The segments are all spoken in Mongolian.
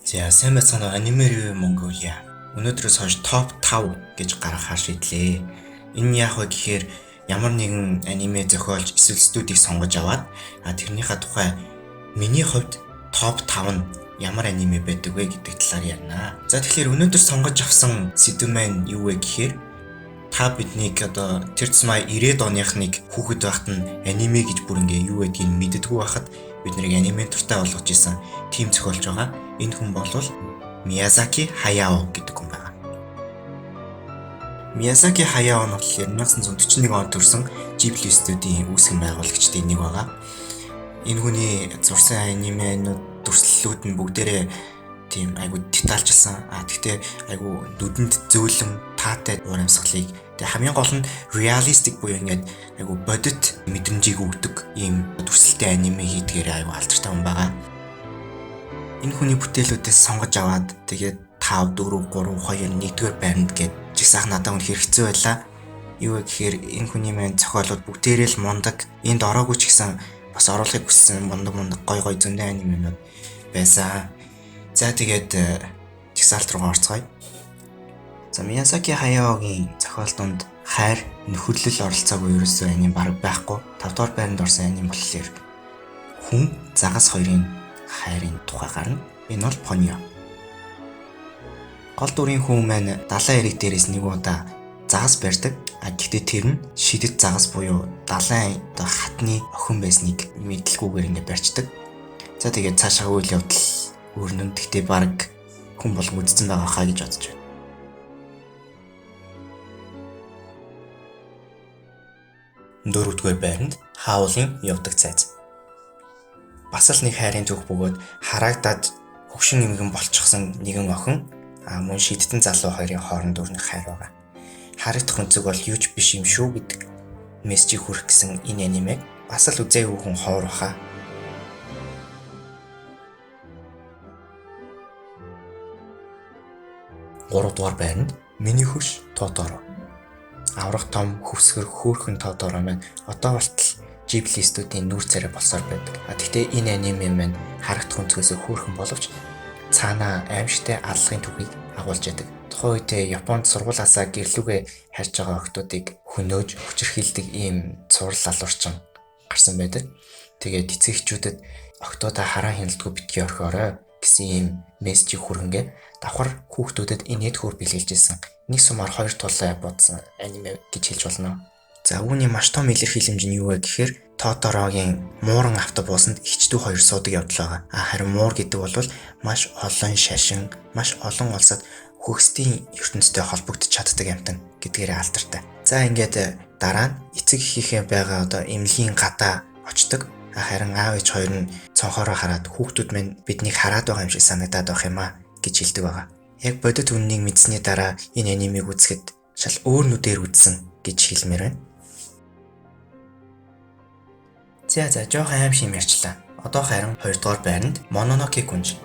За сайн байцгаана аниме review Mongolia. Өнөөдрөөс хойш топ 5 гэж гаргахаар шийдлээ. Энэ нь яах вэ гэхээр ямар нэгэн аниме зохиолч эсвэл студийг сонгож аваад тэрнийхээ тухай миний хувьд топ 5 нь ямар аниме байдаг вэ гэдэг талаар ярина. За тэгэхээр өнөөдөр сонгож авсан сэдв маань юу вэ гэхээр та биднийг одоо тэр цэцмаа 90-ад оныхныг хүүхэд байхад нь аниме гэж бүр ингээ юу гэдгийг мэддэггүй байхад бид нарыг аниме туртай болгож исэн тим зохиолч байгаа. Энэ хүн бол Miyazaki Hayao гэдэг хүн байна. Miyazaki Hayao нь болохоор 1941 онд төрсэн Ghibli студийн үүсгэн байгуулагчдын нэг байгаа. Энэ хүний зурсан анименууд дүрслэлүүд нь бүгдээрээ тийм айгу детальчилсан. Гэхдээ айгу нүдэнд зөөлөн таатай урамсгалыг тэгээ хамгийн гол нь realistic буюу ингээд айгу бодит мэдрэмжийг өгдөг ийм дүрслэлтэй аниме хийдгээр айгу алдартай хүн байгаа. Энэ хүний бүтээлүүдээс сонгож аваад тэгээд 5, 4, 3, 2, 1-р байранд гээд жигсаах надад үнэхээр хэцүү байлаа. Юу вэ гэхээр энэ хүний маань зохиолууд бүгдээрээ л мундаг. Энд ороогүй ч гэсэн бас оруулахыг хүссэн мундаг гой зөндөө анименууд байсан. За тэгээд жигсаалт руу орцгоё. За Miyazaki Hayaoгийн зохиолтонд хайр, нөхөрлөл оролцоогүй ерөөсөө аним бараг байхгүй. 5-р байранд орсон аним болохоор хүн загас хоёрын хайрын тухай гарна. Энэ бол Ponyo. Гол дүрийн хүн маань далайн эрэг дээрээс нэг удаа загас барьдаг. Гэхдээ тэр нь шидэт загас буюу далайн хатны охин байсныг мэдлгүйгээр ингэ барьцдаг. За тэгээд цаашаа үйл явдал өрнөн. Гэхдээ баг хүн болон үдцэн байгаа хаа гэж бодож байна. Дөрөвдүгээр байранд Howlin явдаг цайз. Бас л нэг хайрын түүх бөгөөд харагдаад хөгшин эмгэн болчихсон нэгэн охин мөн шидтэн залуу хоёрын хооронд өрнөх хайр байгаа. Харагдах өнцөг бол юу ч биш юм шүү гэдэг мессежийг хүргэх гэсэн энэ аниме бас л үзээгүй хүн ховор баха. Гуравдугаар байранд миний хөш Тоторо. Аврах том хөвсгөр хөөрхөн Тоторо маань одоо болтол Ghibli студийн нүүр царай болсоор байдаг. Гэхдээ энэ аниме маань харагдах өнцгөөсөө хөөрхөн боловч цаанаа аимшигтай аллагын түүхийг агуулж яадаг. Тухайн үед Японд сургуулиасаа гэрлүүгээ харж байгаа охтуудыг хөнөөж хүчирхийлдэг ийм цуврал алуурчин гарсан байдаг. Тэгээд эцэг эхчүүдэд охтуудаа хараа хяналтгүй битгий орхиорой гэсэн ийм мессежийг хүргэнгээ давхар хүүхдүүдэд инээд хөр бэлгэлж ирсэн. Нэг сумаар хоёр тулаа бодсон аниме гэж хэлж болно. За үүний маш том илэрхийлэмж нь юу вэ гэхээр Тоторогийн мууран автобусанд эгчдүү хоёр суудаг явдал байгаа. Харин муур гэдэг бол маш олон шашин, маш олон улсад хөгсдийн ертөнцтэй холбогдож чаддаг амтан гэдгээрээ алдартай. За ингээд дараа нь эцэг эхийнхээ байгаа одоо эмнэлгийн гадаа очдог. Харин аав ээж хоёр нь цонхороо хараад хүүхдүүд минь биднийг хараад байгаа юм шиг санагдаад байх юм аа гэж хэлдэг байгаа. Яг бодит үннийг мэдсэний дараа энэ анимыг үзэхэд шал өөр нүдээр үзсэн гэж хэлмээр байна. За жоохон аим шим ярьчлаа. Одоо харин 2-р байранд Mononoke гүнж.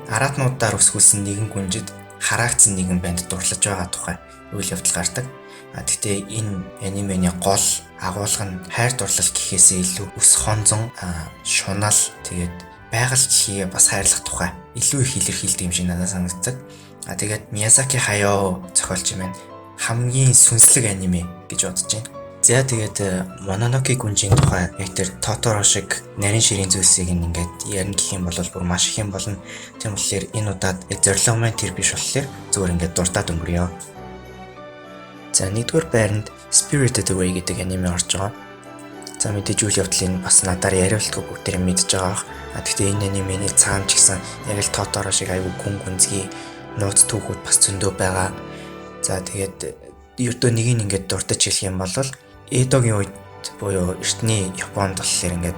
Аратнуудаар өсгүүлсэн нэгэн гүнжид хараагдсан нэгэн банд дурлаж байгаа тухай үйл явдал гардаг. Гэхдээ энэ анимений гол агуулга нь хайр дурлал гэхээсээ илүү өс хонзон, шунал тэгээд байгальчлалыг бас хайрлах тухай илүү их илэрхийлдэг юм шиг надад санагддаг. Тэгээд Miyazaki Hayao зохиолч маань хамгийн сүнслэг аниме гэж бодож байна. За тэгээд Mononoke гүнжийн тухай яг тэр Totoro шиг нарийн ширийн зүйлсийг ингээд ярина гэх юм бол бүр маш их юм болно. Тийм болохоор энэ удаад яг зорилго маань тэр биш болохоор зүгээр ингээд дуртаад өнгөрье. За 1-р байранд Spirited Away гэдэг аниме орж байгаа. За мэдээж үйл явдлыг бас надаар яриултгүй бүгдээр мэдж байгаа. Гэхдээ энэ анимений цаана ч гэсэн яг л Totoro шиг аюу гүн гүнзгий нууц түүхүүд бас зөндөө байгаа. За тэгээд ердөө нэг нь ингээд дуртаж хэлэх юм бол Эдогийн үед буюу эртний Японд болохоор ингээд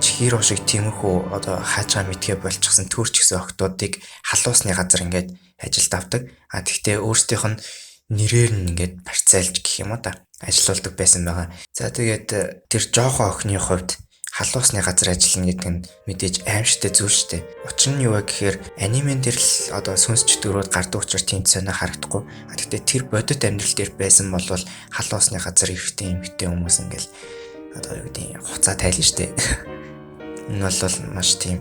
Чихиро шиг тиймэрхүү одоо хаажгаа мэдгээ болчихсон төрч гэсэн охтуудыг халуусны газар ингээд ажилд авдаг. Тэгтээ өөрсдийнх нь нэрээр нь ингээд парцайлж гэх юм уу та ажилуулдаг байсан байгаа. За тэгээд тэр жоохон охины хувьд халуусны газар ажиллана гэдэг нь мэдээж аимшигтай зүйл шүү дээ. Учир нь юу вэ гэхээр анимен дээр л одоо сүнсч дөрүүд гардаг учраас тийм сонио харагдахгүй. Гэхдээ тэр бодит амьдрал дээр байсан бол халуусны газар ирэхтэй эмэгтэй хүмүүс ингээл одоо юу гэдэг хуцаа тайлна шүү дээ. Энэ бол маш тийм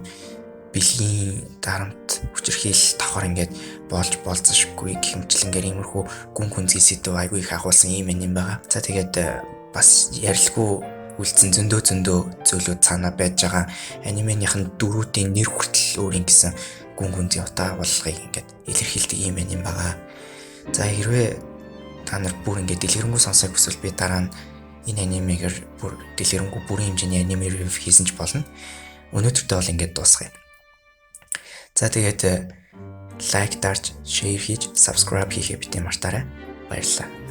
бэлгийн дарамт хүчирхийлэл давхар ингээд болж болцсошгүй гэх мэтчлэнгээр иймэрхүү гүн гүнзгий сэдв айгүй их агуулсан юм байгаа. За тэгээд бас ярилгүй үлдсэн зөндөө зүйлүүд цаанаа байж байгаа. Анименийхэн дөрүүдийн нэр хүртэл өөрийн гэсэн гүн гүнзгий утаа болгохыг ингээд илэрхийлдэг юм байгаа. За хэрвээ та нар бүр ингээд дэлгэрэнгүй сонсох хүсвэл би дараа нь энэ анимегээр бүр дэлгэрэнгүй бүрийн хэмжээний аниме ревю хийсэн ч болно. Өнөөдөртөө бол ингээд дуусгая. За тэгээд лайк дарж, шеэр хийж, subscribe хийхээ битгий мартаарай. Баярлалаа.